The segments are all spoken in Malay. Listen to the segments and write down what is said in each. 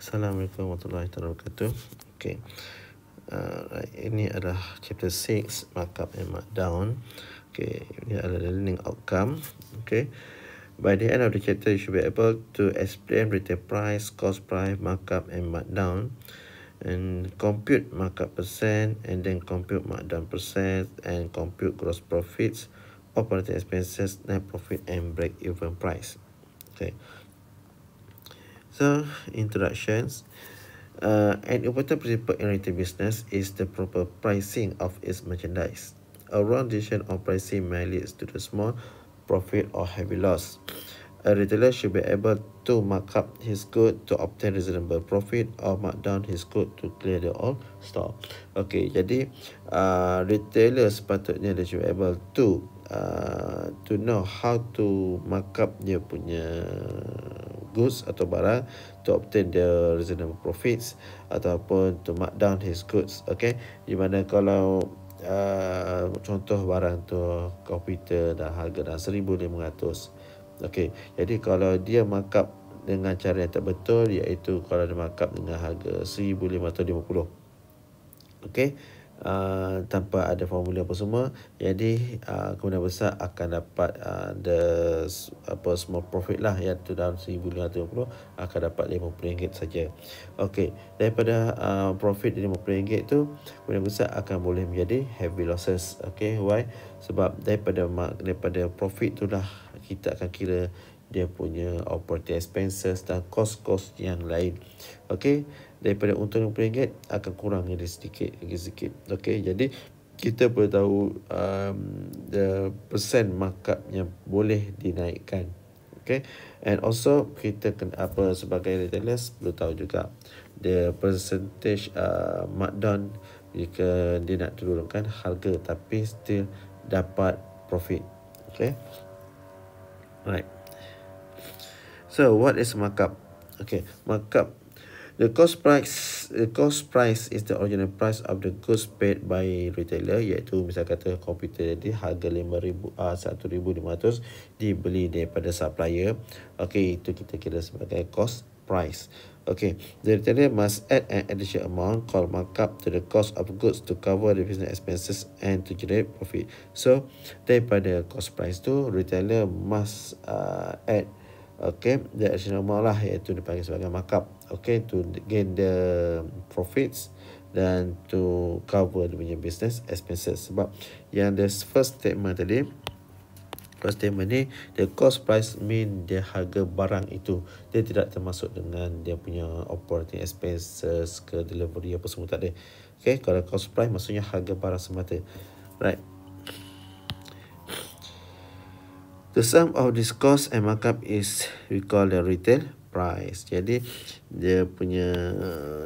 Assalamualaikum warahmatullahi wabarakatuh. Okay. Right. Ini adalah chapter 6, markup and markdown. Okay. Ini adalah learning outcome. Okay. By the end of the chapter, you should be able to explain retail price, cost price, markup and markdown, and compute markup percent, and then compute markdown percent, and compute gross profits, operating expenses, net profit, and break-even price. Okay. So, introductions. An important principle in retail business is the proper pricing of its merchandise. A wrong decision on pricing may lead to the small profit or heavy loss. A retailer should be able to mark up his good to obtain reasonable profit or mark down his good to clear the old stock. Okay, jadi retailer sepatutnya dia should be able to know how to mark up dia punya goods atau barang to obtain the reasonable profits ataupun to mark down his goods. Okay, di mana kalau contoh barang tu komputer dah harga dah 1,500. Okay, jadi kalau dia markup dengan cara yang tak betul, iaitu kalau dia markup dengan harga 1,550, okay, tanpa ada formula apa semua, jadi kemungkinan besar akan dapat small profit lah, iaitu dalam 1,550 akan dapat RM50 saja. Okay, daripada profit RM50 tu kemungkinan besar akan boleh menjadi heavy losses. Okay, why? Sebab daripada profit tu lah kita akan kira dia punya operating expenses dan kos-kos yang lain. Okay, daripada untung RM50 akan kurang lagi sedikit. Okay, jadi kita perlu tahu the percent markup yang boleh dinaikkan. Okay, and also kita sebagai retailers perlu tahu juga the percentage markdown jika dia nak turunkan harga tapi still dapat profit. Okay, right. So what is markup? Okay, markup. The cost price is the original price of the goods paid by retailer, iaitu misal kata komputer jadi harga 1,500 dibeli daripada supplier. Okay, itu kita kira sebagai cost price. Okay, the retailer must add an additional amount called markup to the cost of goods to cover the business expenses and to generate profit. So daripada cost price tu retailer must add the additional amount lah, iaitu dipanggil sebagai markup. Okay, to gain the profits dan to cover the punya business expenses. Sebab yang the first statement ni, the cost price mean dia harga barang itu, dia tidak termasuk dengan dia punya operating expenses ke delivery apa semua, tak ada. Okay, kalau cost price maksudnya harga barang semata. Right. The sum of this cost and markup is we call the retail price. Jadi dia punya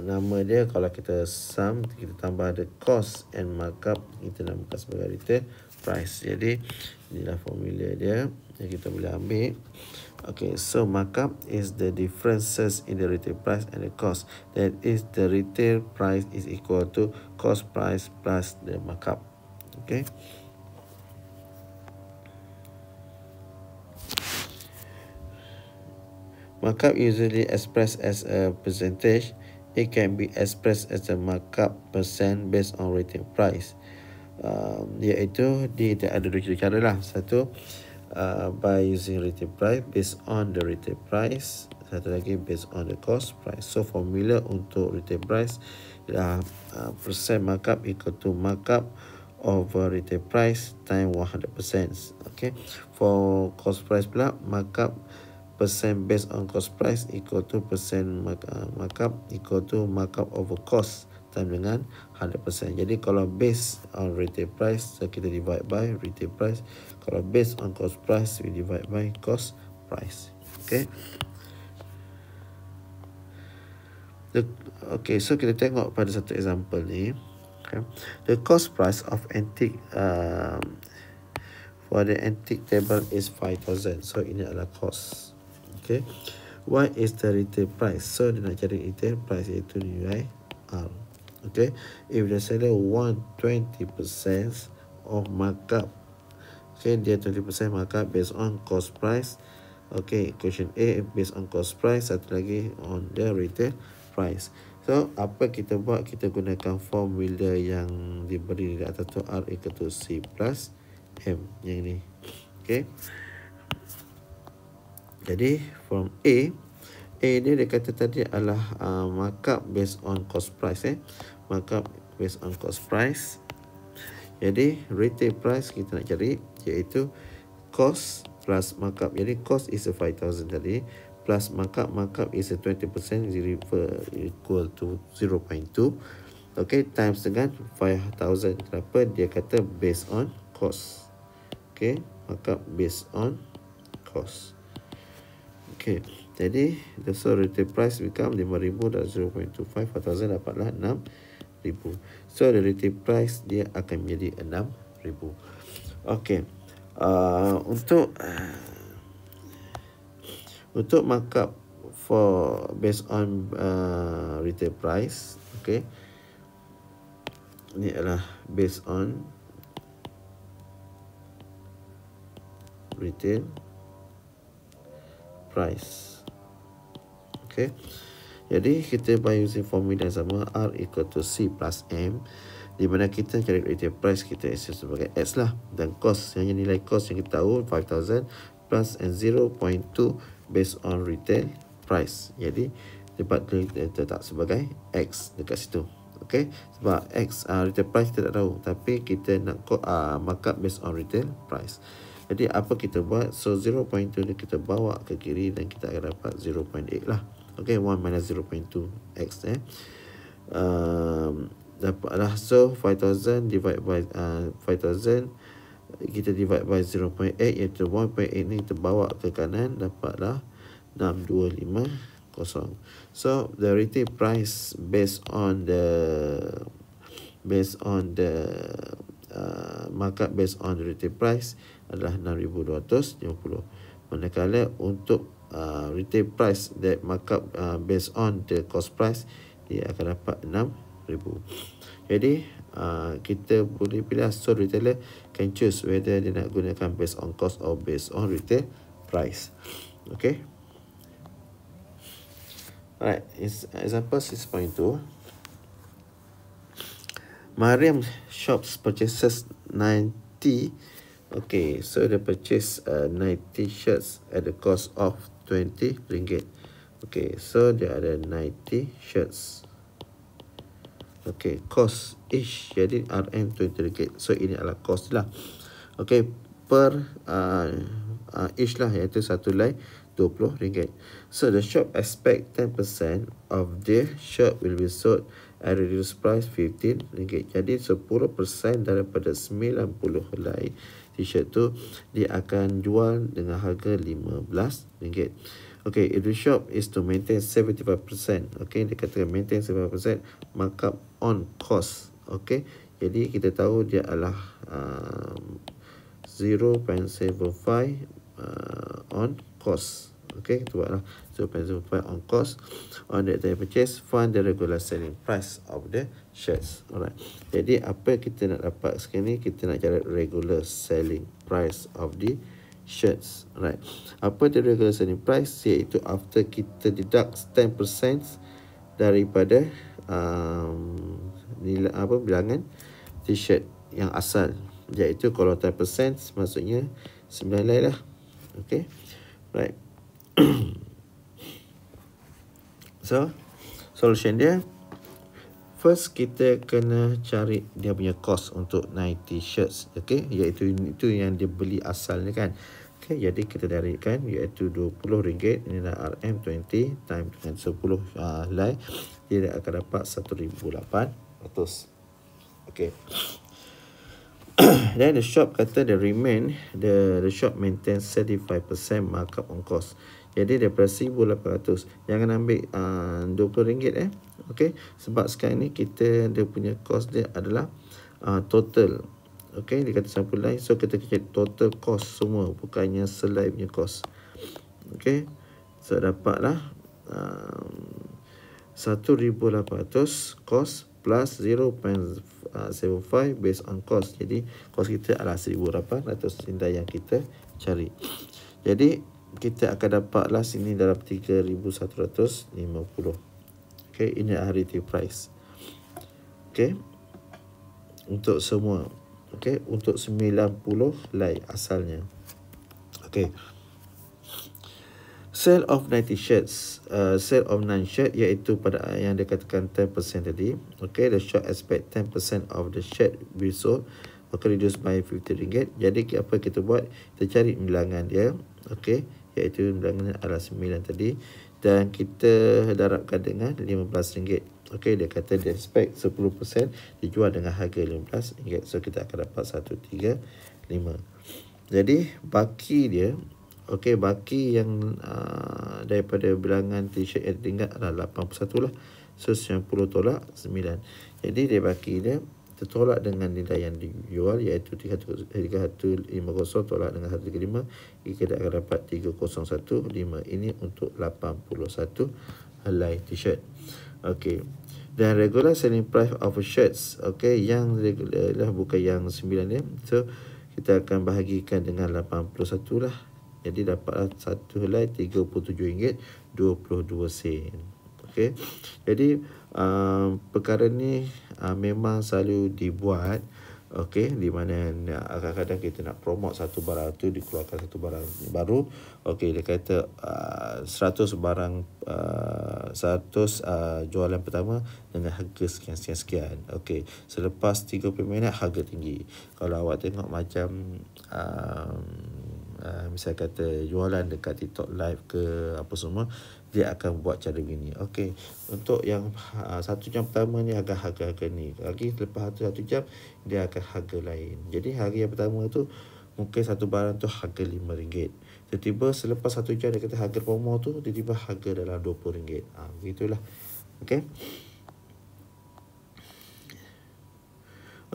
nama dia, kalau kita sum, kita tambah the cost and markup, kita namakan sebagai retail price. Jadi inilah formula dia yang kita boleh ambil. Okay, so markup is the differences in the retail price and the cost. That is, the retail price is equal to cost price plus the markup. Okay. Markup usually expressed as a percentage. It can be expressed as a markup percent based on retail price. Iaitu dia ada dua cara lah. Satu, by using retail price based on the retail price. Satu lagi based on the cost price. So formula untuk retail price ialah percent markup equal to markup over retail price times 100%. Okay. For cost price pula, markup percent based on cost price equal to percent markup equal to markup over cost time dengan 100%. Jadi kalau based on retail price, so kita divide by retail price. Kalau based on cost price, we divide by cost price. Okay. Okay, so kita tengok pada satu example ni. Okay. The cost price of antique for the antique table is 5,000. So ini adalah cost. Okay, what is the retail price? So dia nak cari retail price, iaitu nilai R. Okay, if the seller want 20% of markup, okay, dia 20% markup based on cost price. Okay, question A based on cost price, satu lagi on the retail price. So apa kita buat, kita gunakan formula yang diberi di atas tu, R equal to C plus M yang ni. Okay, jadi from A dia kata tadi adalah markup based on cost price. Markup based on cost price. Jadi retail price kita nak cari, iaitu cost plus markup. Jadi cost is a 5,000 tadi, plus markup is a 20%, equal to 0.2. Okay, times dengan 5,000. Kenapa? Dia kata based on cost. Okay, markup based on cost. Okay, jadi so retail price become 5,000 dan 0.25, 4,000 dapatlah 6,000. So the retail price dia akan menjadi 6,000. Okay, untuk markup for based on retail price, okay, ini adalah based on retail price. Okay, jadi kita by using formula yang sama, R equal to C plus M, di mana kita cari retail price, kita isi sebagai X lah, dan cost, yang nilai cost yang kita tahu 5,000 plus and 0.2 based on retail price. Jadi dapat kita letak sebagai X dekat situ. Okay, sebab X retail price kita tak tahu, tapi kita nak markup based on retail price. Jadi apa kita buat? So 0.2 ni kita bawa ke kiri dan kita akan dapat 0.8 lah. Okay, 1 minus 0.2 X dapatlah. So 5,000 divide by 5,000, kita divide by 0.8, iaitu 1.8 ni kita bawa ke kanan, dapatlah 6,250. So the retail price based on the markup based on the retail price adalah 6,250. Manakala untuk retail price that markup based on the cost price, dia akan dapat 6,000. Jadi kita boleh pilih, so retailer can choose whether dia nak gunakan based on cost or based on retail price. Okay, alright, example 6.2. Mariam shops purchases 90. Okay, so they purchase 90 shirts at the cost of 20 ringgit. Okay, so dia ada 90 shirts. Okay, cost each, jadi RM 20 ringgit. So ini adalah cost lah. Okay, per each lah, iaitu satu helai 20 ringgit. So the shop expect 10% of their shirt will be sold at reduced price 15 ringgit. Jadi 10% daripada 90 helai t-shirt tu dia akan jual dengan harga 15 ringgit. Okay, if the shop is to maintain 75%, okay, dia katakan maintain 75% markup on cost. Okay, jadi kita tahu dia adalah 0.75 on cost. Okay, kita buatlah 0.75 on cost on the purchase, find the regular selling price of the shirts. Alright, jadi apa kita nak dapat sekarang ni, kita nak cari regular selling price of the shirts. Alright, apa the regular selling price, iaitu after kita deduct 10% daripada nilai bilangan t-shirt yang asal, iaitu kalau 10% maksudnya 9 helai lah. Okay, right. So solution dia, first kita kena cari dia punya cost untuk 90 shirts. Okay, iaitu itu yang dia beli asalnya kan. Okay, jadi kita carikan iaitu 20 ringgit, ini adalah RM20 times dengan 10 helai, dia akan dapat 1,800. Okay. Then the shop kata the shop maintain 75% markup on cost. Jadi daripada 1,800, jangan ambil RM20. Okay, sebab sekarang ni dia punya cost dia adalah total. Okay, dia kata sampul lain, so kita cari total cost semua, bukannya selai punya cost. Okay, so dapatlah 1,800 cost plus 0.75 based on cost. Jadi cost kita adalah 1,800, nilai yang kita cari. Jadi kita akan dapatlah sini dalam 3,150. Okay, ini adalah retail price. Okay, untuk semua. Okay, untuk 90 helai asalnya. Okay. Sale of 90 shirts, sale of 9 shirt iaitu pada yang dia katakan 10% tadi. Okay, the shop expect 10% of the shirt we sold, okay, reduced by RM50. Jadi apa kita buat? Kita cari bilangan dia, okay, iaitu bilangan adalah 9 tadi, dan kita darabkan dengan RM15. Okay, dia kata dia expect 10% dijual dengan harga RM15. So kita akan dapat 135. Jadi baki dia, okey, baki yang daripada bilangan t-shirt yang tinggal adalah 81 lah. So 90 tolak 9. Jadi dia baki dia tertolak dengan nilai yang dijual iaitu 350 tolak dengan 135. Kita akan dapat 3015. Ini untuk 81 helai t-shirt. Okey. Dan regular selling price of shirts, okey, yang regular lah, bukan yang 9 dia. So kita akan bahagikan dengan 81 lah. Jadi dapat satu helai RM37.22. Okey. Jadi perkara ni memang selalu dibuat, okey, di mana kadang-kadang kita nak promote satu barang tu, dikeluarkan satu barang baru. Okey, dia kata 100 barang 100 jualan pertama dengan harga sekian. Okey, selepas 30 minit harga tinggi. Kalau awak tengok macam misal kata jualan dekat TikTok live ke apa semua, dia akan buat cara begini. Okey, untuk yang 1 jam pertama ni harga ni. Lagi lepas 1 jam dia akan harga lain. Jadi harga yang pertama tu mungkin satu barang tu harga RM5. Tiba-tiba selepas 1 jam dia kata harga promo tu tiba-tiba harga dalam RM20. Begitulah. Okey.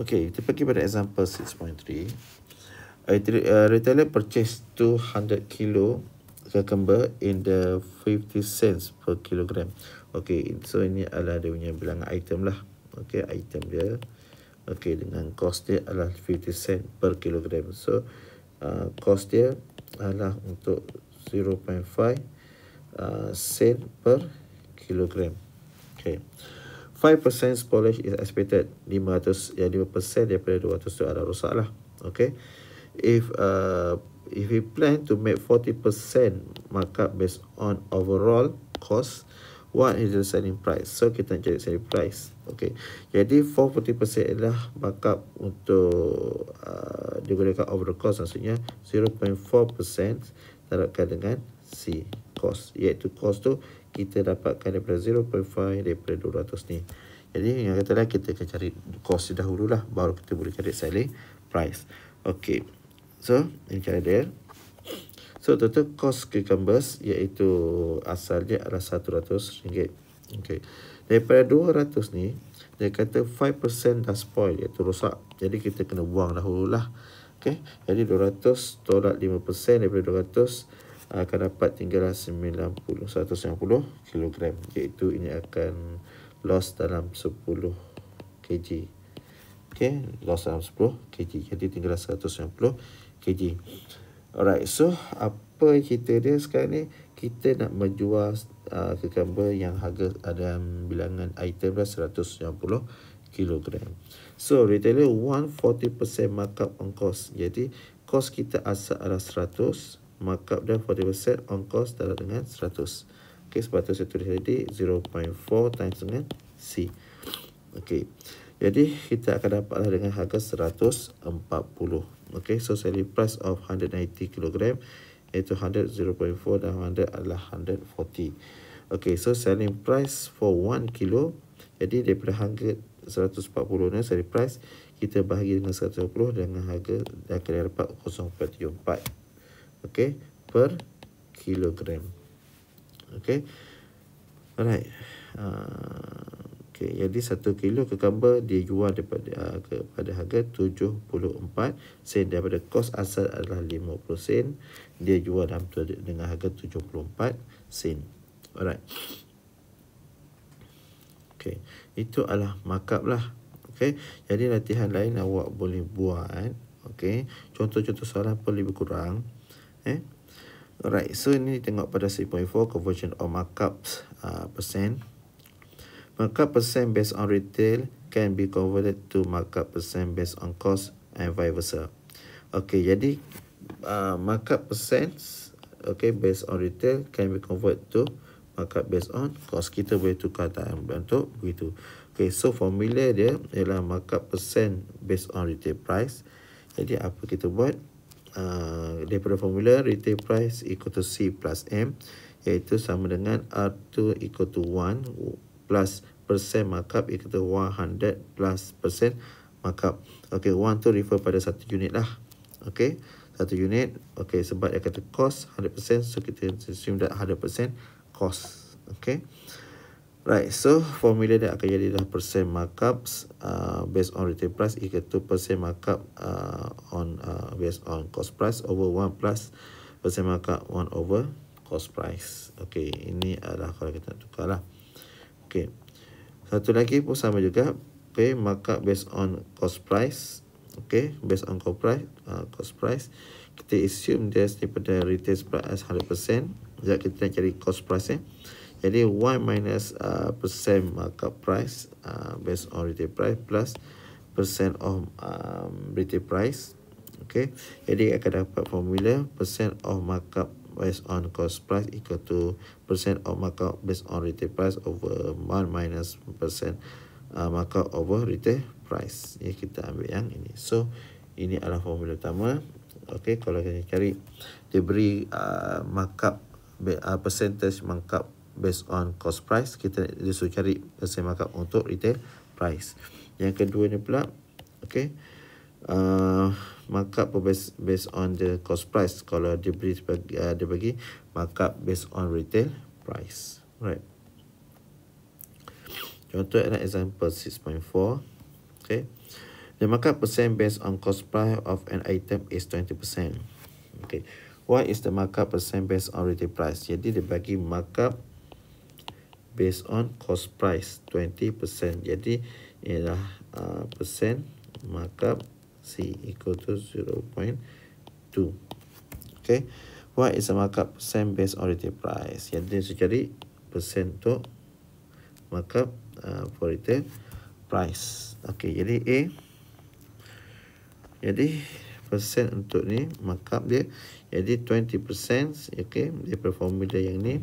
Okey, kita pergi pada example 6.3. Retailer purchase 200 kilo cucumber in the 50 cents per kilogram. Okay, so ini adalah dia punya bilangan item lah. Okay, item dia. Okay, dengan cost dia adalah 50 cent per kilogram. So, cost dia adalah untuk 0.5 cent per kilogram. Okay. 5% spoilage is expected. 5% daripada 200 tu adalah rosak lah. Okay. If we plan to make 40% markup based on overall cost, what is the selling price? So kita nak cari selling price. Okay. Jadi 40% adalah markup untuk digunakan overall cost, maksudnya 0.4% darabkan dengan C cost, iaitu cost tu kita dapatkan daripada 0.5 daripada 200 ni. Jadi yang katalah kita akan cari cost dahulu lah, baru kita boleh cari selling price. Okay. So, ini cara dia. So, total cost cucumbers iaitu asalnya adalah RM100. Okay. Daripada 200 ni, dia kata 5% dah spoil, iaitu rosak. Jadi, kita kena buang dahululah. Okay. Jadi, 200 tolak 5% daripada 200 akan dapat tinggal 190 kg. Iaitu ini akan loss dalam 10 kg. Okay, loss dalam 10 kg. Jadi tinggal 190 kg. Alright, so apa kita dia sekarang ni? Kita nak menjual cucumber yang harga dalam bilangan item dah 190 kg. So retailer want 40% markup on cost. Jadi cost kita asal adalah 100, markup dah 40% on cost darab dengan 100. Okay, sebab tu saya tulis tadi 0.4 times dengan C. Okay. Jadi kita akan dapatlah dengan harga 140. Okay, so selling price of 190 kg iaitu 100 0.4 dan 100 adalah 140. Okay, so selling price for 1 kilo. Jadi daripada harga 140 ni selling price kita bahagi dengan 140 dengan harga dan akan dapat 0.74. Okay, per kilogram. Okay. Alright. Okay, jadi 1 kilo cucumber dia jual kepada harga 74 sen. Daripada kos asal adalah 50 sen, dia jual dengan harga 74 sen. Alright. Okay, itu adalah markup lah. Okay, jadi latihan lain awak boleh buat. Okay, contoh-contoh soalan pun lebih kurang. Alright, so ini tengok pada 3.4 conversion of markups percent. Markup percent based on retail can be converted to markup percent based on cost and vice versa. Okay, jadi markup percent based on retail can be converted to markup based on cost. Kita boleh tukar dalam bentuk begitu. Okay, so formula dia ialah markup percent based on retail price. Jadi apa kita buat? Daripada formula retail price equal to C plus M, iaitu sama dengan R2 equal to 1 plus percent markup equal to 100 plus percent markup. Okay, 1 tu refer pada satu unit lah. Okay, satu unit. Okay, sebab dia kata cost 100%, so kita assume that 100% cost. Okay, right, so formula dia akan jadi dah percent markups based on retail price equal to percent markup based on cost price over 1 plus percent markup 1 over cost price. Okay, ini adalah kalau kita nak tukar lah. Okay, satu lagi pun sama juga. Okay, markup based on cost price. Okay, based on cost price, kita assume dia daripada retail price 100%. Sekejap kita nak cari cost price Jadi 1 minus percent markup price based on retail price plus percent of retail price. Okay, jadi akan dapat formula percent of markup based on cost price equal to percent of markup based on retail price over 1 minus percent markup over retail price. Ya, kita ambil yang ini. So ini adalah formula utama. Okay, kalau kita cari dia beri markup percentage markup based on cost price, kita disuruh cari percent markup untuk retail price. Yang kedua ni pula, okay, markup based on the cost price. Kalau dia beri dia bagi markup based on retail price. Right. Contoh adalah example 6.4. Okay, the markup percent based on cost price of an item is 20%. Okay, what is the markup percent based on retail price? Jadi dia bagi markup based on cost price 20%. Jadi ialah percent markup C equal to 0.2. Okay, what is the markup percent based on retail price? Jadi saya cari percent untuk markup for retail price. Okay, jadi A. Jadi percent untuk ni markup dia jadi 20%. Okay, dia formula yang ni.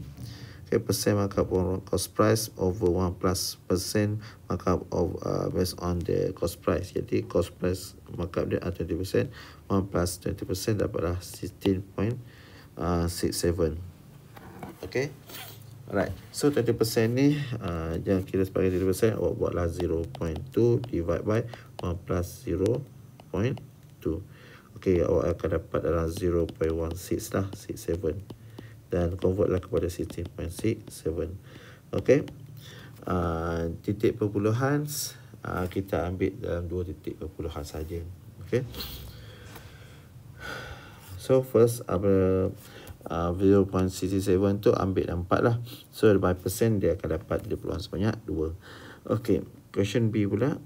Okay, percent markup on cost price over 1 plus percent markup of based on the cost price. Jadi cost price markup dia 20%, 1 plus 20% dapatlah 16.67. Okay, alright. So 20% ni jangan kira sebagai 20%, awak buatlah 0.2 divide by 1 plus 0.2. Okay, awak akan dapat dalam 0.16 lah, 67. Dan convertlah kepada 16.67. Okay, titik perpuluhan kita ambil dalam 2 titik perpuluhan saja. Okay, so first 0.67 tu ambil 4 lah. So by percent dia akan dapat dia peluang sebanyak 2. Okay, question B pula.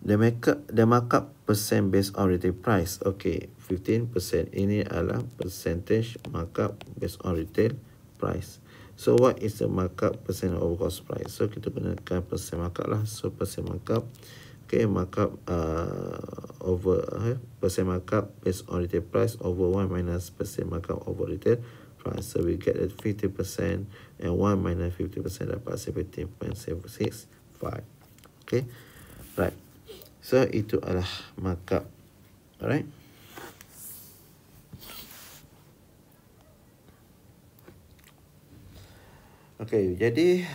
The markup percent based on retail price. Okay, 15%. Ini adalah percentage markup based on retail price. So what is the markup percent over cost price? So kita gunakan percent markup lah. So percent markup. Okay, markup over percent markup based on retail price over 1 minus percent markup over retail price. So we get that 50% and 1 minus 50% dapat 17.765. Okay, right. So itu adalah markup. Alright. Okay, jadi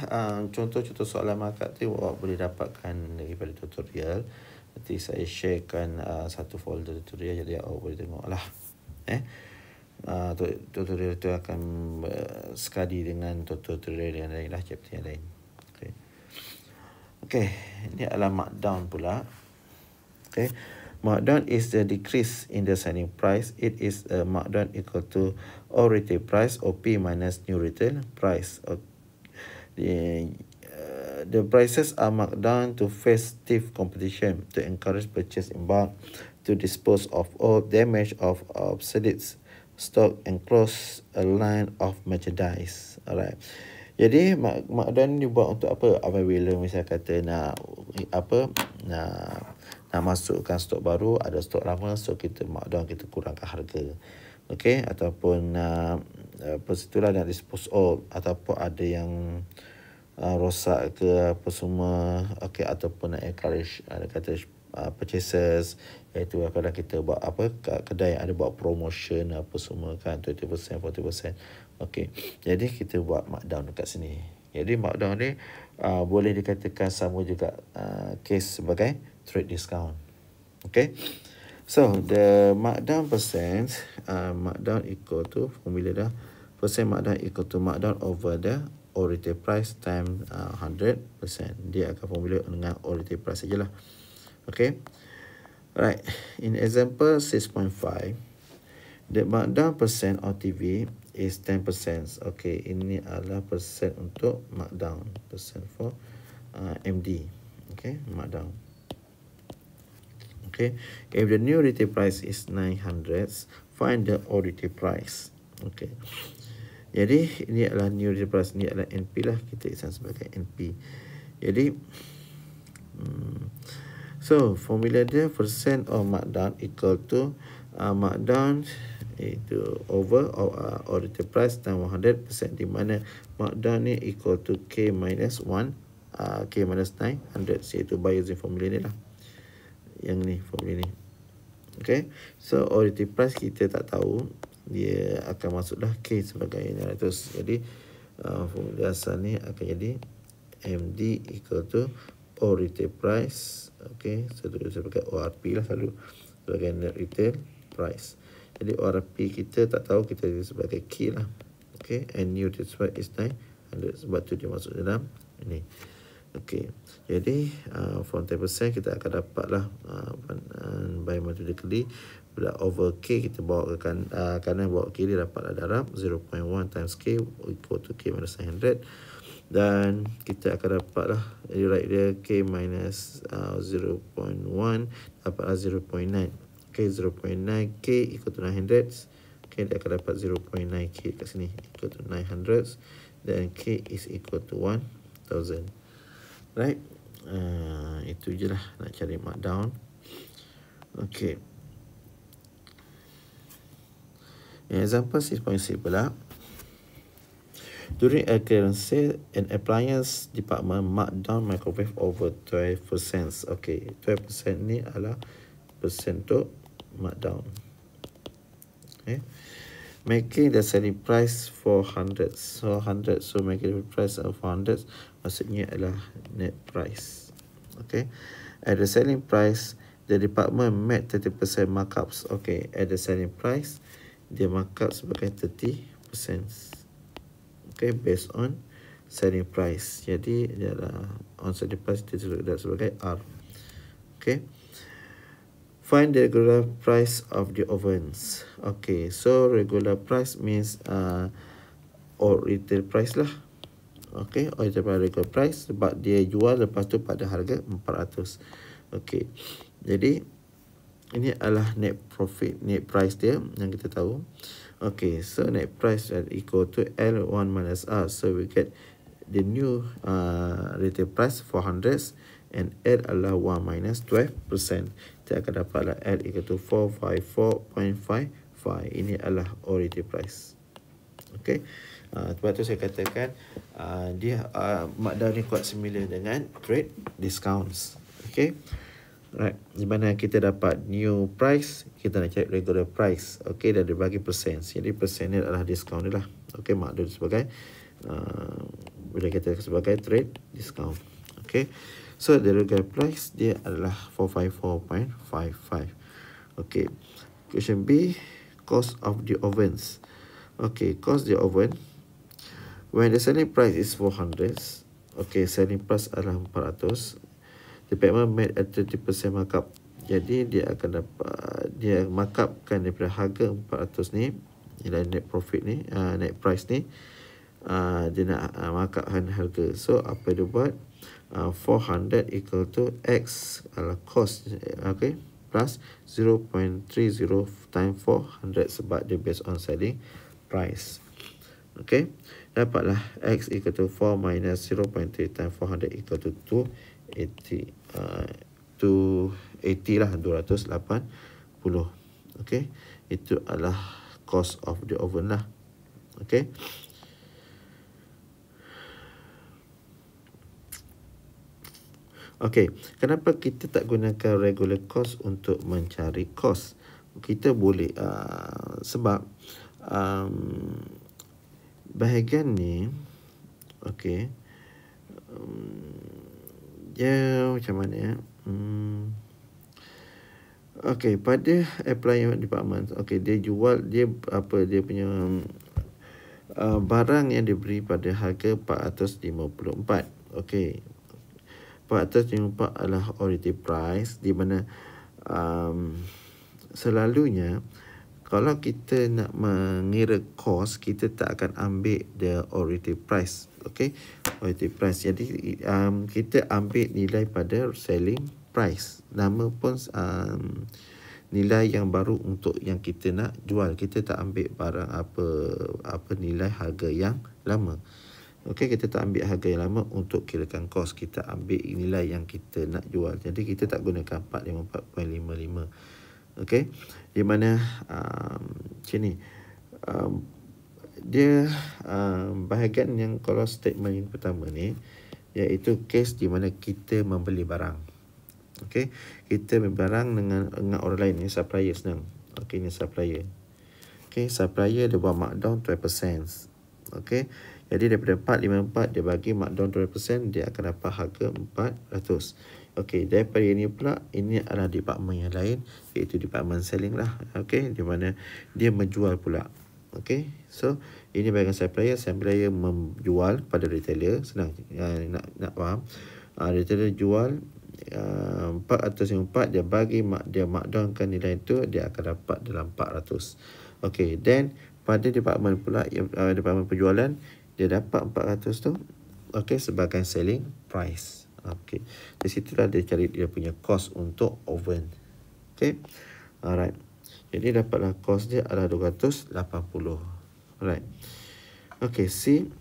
contoh-contoh soalan markup tu awak boleh dapatkan daripada tutorial. Nanti saya sharekan satu folder tutorial, jadi awak boleh tengok lah. Tutorial tu akan sekali dengan tutorial yang lain lah, chapter yang lain. Okay. Okay, ini adalah markdown pula. Okay, markdown is the decrease in the selling price. It is a markdown equal to all retail price OP minus new retail price. The prices are marked down to face stiff competition to encourage purchase in bulk, to dispose of all damage of obsolete stock and close a line of merchandise. Alright. Jadi markdown ni buat untuk apa? Apabila misal kata nak masukkan stok baru, ada stok lama, so kita markdown, kita kurangkan harga. Okey, ataupun persitulah nak dispose of, ataupun ada yang rosak ke apa semua, okey, ataupun nak encourage kata purchases, iaitu kadang kita buat apa, kedai ada buat promotion apa semua kan, 20%, 40%. okey, jadi kita buat markdown dekat sini. Jadi markdown ni boleh dikatakan sama juga case sebagai trade discount. okey, so the markdown percent, markdown equal to, formula dah, percent markdown equal to markdown over the all retail price time 100%. Dia akan formula dengan all retail price sajalah. Okay. Right. In example 6.5, the markdown percent of TV is 10%. Okay. Ini adalah persen untuk markdown. Percent for MD. Okay. Markdown. Okay. If the new retail price is 900, find the old retail price. Okay. Jadi ini adalah new retail price, ini adalah NP lah, kita isam sebagai NP. Jadi so formula dia, percent of markdown equal to markdown itu over or retail price time 100%, di mana markdown ni equal to K minus 1, K minus 900, iaitu by using formula ni lah. Yang ni, formula ni. Okay, so or retail price kita tak tahu, dia akan masuklah K sebagai 900. Jadi formula asal ni akan jadi MD equal to or retail price. Okay, so tu saya pakai ORP lah selalu sebagai net retail price. Jadi ORP kita tak tahu, kita sebagai K lah. Okay, and new retail price is 900, sebab tu dia masuk dalam ini. Okay, jadi from 10% kita akan dapat lah by methodically, bila over K kita bawa ke kanan, bawa kiri, dapatlah dalam 0.1 times K equal to K minus 900. Dan kita akan dapat lah, right dia K minus 0.1 dapatlah 0.9. Okay, 0.9 K equal to 900. Okay, dia akan dapat 0.9 K kat sini equal to 900. Dan K is equal to 1000. Right, itu je lah nak cari markdown. Okay, example 6.6 pula. During a clearance sale, an appliance department marked down microwave over 12%. Okay, 12% ni adalah persen untuk markdown. Okay, making the selling price 400. So 100, so making the price of 400 maksudnya adalah net price. Okay, at the selling price, the department met 30% markups. Okay, at the selling price, dia markup sebagai 30%. Okay, based on selling price. Jadi dia adalah on selling price, dia sebagai R. Okay, find the regular price of the ovens. Okay, so regular price means or retail price lah. Okay, or regular price sebab dia jual lepas tu pada harga 400. Okay, jadi ini adalah net profit, net price dia yang kita tahu. Okay, so net price equal to L1 minus R. So we get the new retail price 400 and L adalah 1 minus 12%. Kita akan dapatlah L equal to 454.55. Ini adalah all retail price. Okay, sebab tu saya katakan dia markdown ni quite similar dengan trade discounts. Okay, right, di mana kita dapat new price, kita nak cari regular price. Okay, dan dia bagi persen. Jadi persen ni adalah discount ni lah. Okay, markdown sebagai boleh kita sebagai trade discount. Okay, so the regular price dia adalah 454.55. Okay, question B, cost of the ovens. Okay, cost the oven, when the selling price is 400, okay, selling price adalah 400, the payment made at 30% markup. Jadi dia akan dapat, dia markupkan daripada harga 400 ni, ialah net profit ni, net price ni, dia nak markupkan harga. So apa dia buat, 400 equal to X adalah cost, okay, plus 0.30 times 400 sebab dia based on selling price. Okay, dapatlah X equal to 4 minus 0.3 times 400 equal to 280. 280 lah, 280. Okay, itu adalah cost of the oven lah. Okay. Okay, kenapa kita tak gunakan regular cost untuk mencari cost? Kita boleh sebab bahagian ni, okay, dia macam mana ya? Okay, pada appliance department, okay, dia jual, dia punya barang yang diberi pada harga 454. Okay, 454 adalah original price, di mana selalunya kalau kita nak mengira cost, kita tak akan ambil the original price. Okay, original price. Jadi kita ambil nilai pada selling price. Nama pun nilai yang baru untuk yang kita nak jual. Kita tak ambil barang apa nilai harga yang lama. Okay, kita tak ambil harga yang lama untuk kirakan cost. Kita ambil nilai yang kita nak jual. Jadi kita tak gunakan 454.55. Okay, di mana macam ni, dia bahagian yang kalau statement yang pertama ni, iaitu case di mana kita membeli barang. Okay, kita membeli barang dengan orang lain, ni supplier senang. Okay, ni supplier. Okay, supplier dia buat markdown 12%. Okay, jadi daripada 454 dia bagi markdown 12%, dia akan dapat harga 400. Okay, daripada ini pula, ini adalah department yang lain, iaitu department selling lah. Okay, di mana dia menjual pula. Okay, so ini bahagian supplier menjual pada retailer. Senang nak faham. Retailer jual 404, dia bagi dia markdownkan nilai itu, dia akan dapat dalam 400. Okay, then pada department pula, department penjualan, dia dapat 400 tu, okay, sebagai selling price. Okay, di situlah dia cari dia punya cost untuk oven. Okay, alright. Jadi dapatlah cost dia adalah 280. Alright. Okay, C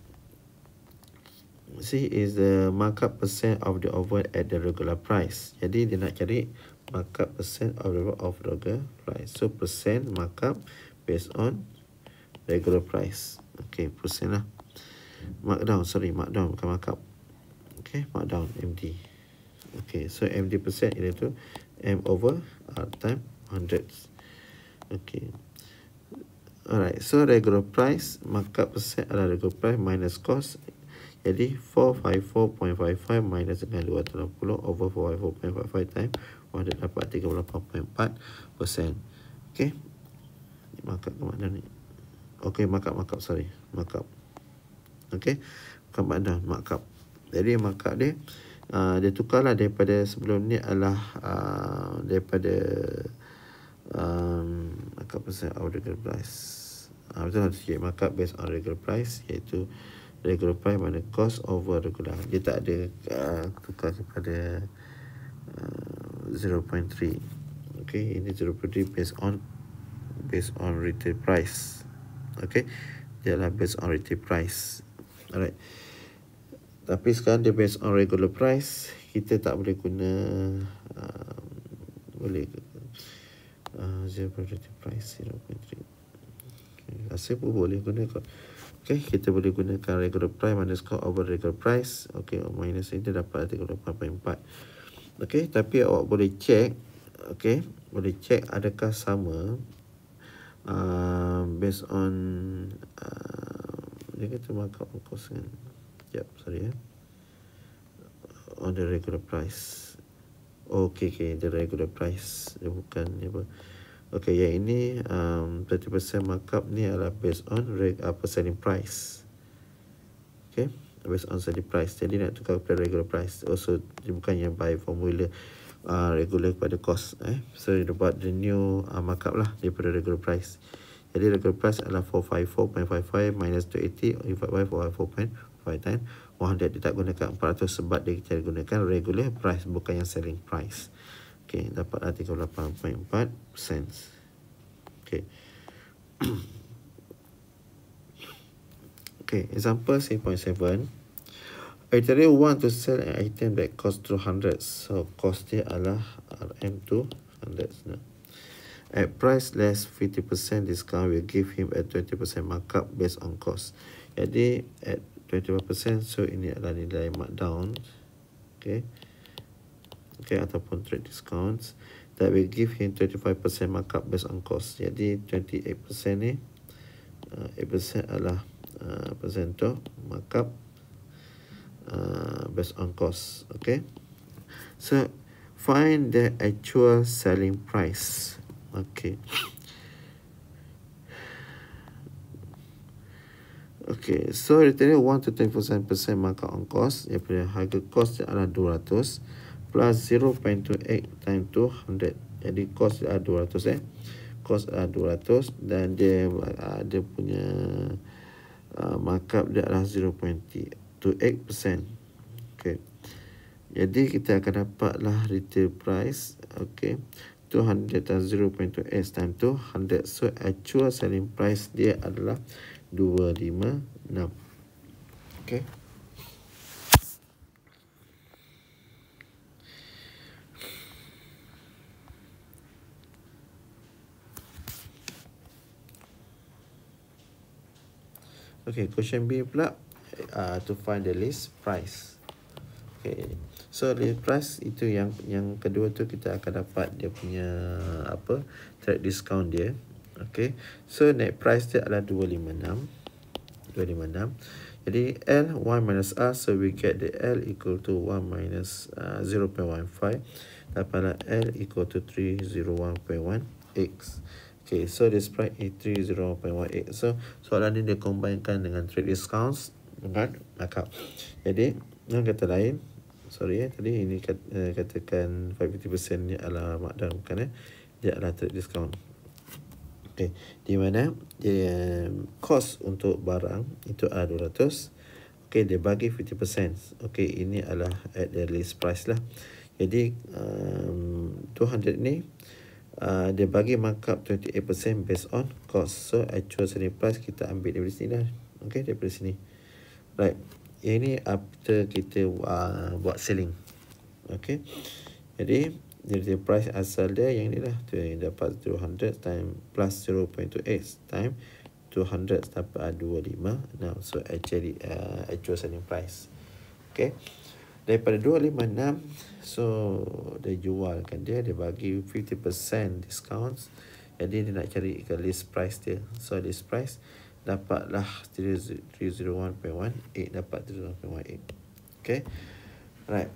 is the markup percent of the oven at the regular price. Jadi dia nak cari markup percent of the regular price. So percent markup based on regular price. Okay, percent lah. Markdown bukan markup. Okay, markdown MD. Okay, so MD percent itu M over R time 100. Okay. Alright, so regular price, markup percent adalah regular price minus cost. Jadi 454.55 minus dengan 260 over 454.55 time 100 dapat 38.4%. Okay, markup ke mana ni? Okay, markup. Okay, bukan markdown, markup. Jadi markup dia dia tukarlah daripada sebelum ni adalah daripada markup percent of regular price. Betul lah, sikit markup based on regular price, iaitu regular price mana cost over regular. Dia tak ada tukar kepada 0.3. Okay, ini 0.3 based on retail price. Okay, dia adalah based on retail price. Alright. Tapi sekarang dia based on regular price, kita tak boleh guna boleh 0.3 price 0.3. Okay, rasa pun boleh guna kot. Okay, kita boleh gunakan regular price minus cost over regular price. Okay, minus ini dapat 38.4. Okay, tapi awak boleh check. Okay, boleh check adakah sama based on dia kata markup cost kan. On the regular price. Okay, the regular price. Dia bukan ni apa. Okay, yang ini 30% markup ni adalah based on selling price. Okay, based on selling price. Jadi nak tukar kepada regular price. Also, dia bukan yang by formula regular kepada cost. So, dia buat the new markup lah daripada regular price. Jadi regular price adalah 454.55 minus 280 divided by 454.5 times 100. Dia tak gunakan 400 sebab dia cari gunakan regular price, bukan yang selling price. Okay, dapatlah 38.4%. Okay. Okay, example 6.7. A retailer want to sell an item that cost 200. So cost dia adalah RM200. At price less 50% discount will give him a 20% markup based on cost. Jadi at 25%, so ini adalah nilai markdown. Okay, ataupun trade discounts that will give him 25% markup based on cost. Jadi 28% ni 8% adalah percento markup based on cost. Okay, so find the actual selling price. Okay, so retailer want to 27% markup on cost. Dia punya harga cost dia adalah 200 plus 0.28 times 200. Jadi cost dia adalah 200 cost adalah 200 dan dia punya markup dia adalah 0.28%. Okay, jadi kita akan dapatlah retail price. Okay, 200 times 0.28 times 200. So actual selling price dia adalah 256. Okay, question B pula, to find the list price. Okay, so list price itu yang kedua tu kita akan dapat dia punya trade discount dia. Okay, so net price dia adalah 256. Jadi L 1 minus R, so we get the L equal to 1 minus 0.15. Dapatlah L equal to 301.1x. Okay, so this price is 301.18. So soalan ni dia combine-kan dengan trade discounts dengan markup. Jadi dengan kata lain, tadi ini katakan 50% ni adalah markdown, bukan dia adalah trade discount. Okay, di mana dia cost untuk barang itu adalah 200. Okay, dia bagi 50%. Okay, ini adalah at the list price lah. Jadi 200 ni dia bagi markup 28% based on cost. So actual selling price kita ambil dari sini dah. Okay, daripada sini. Right, yang ni after kita buat selling. Okay, jadi retail price asal dia yang ni lah. Tu yang dapat 200 time plus 0.28 time 200 dapat 256. So actually actual selling price. Okay, daripada 256, so dia jualkan dia bagi 50% discounts. Jadi dia nak cari ke list price dia. So list price dapatlah 301.18, dapat 301.18. Okay, right.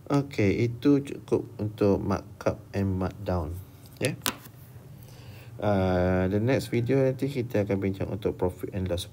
Okay, itu cukup untuk markup and markdown. Yeah. The next video nanti kita akan bincang untuk profit and loss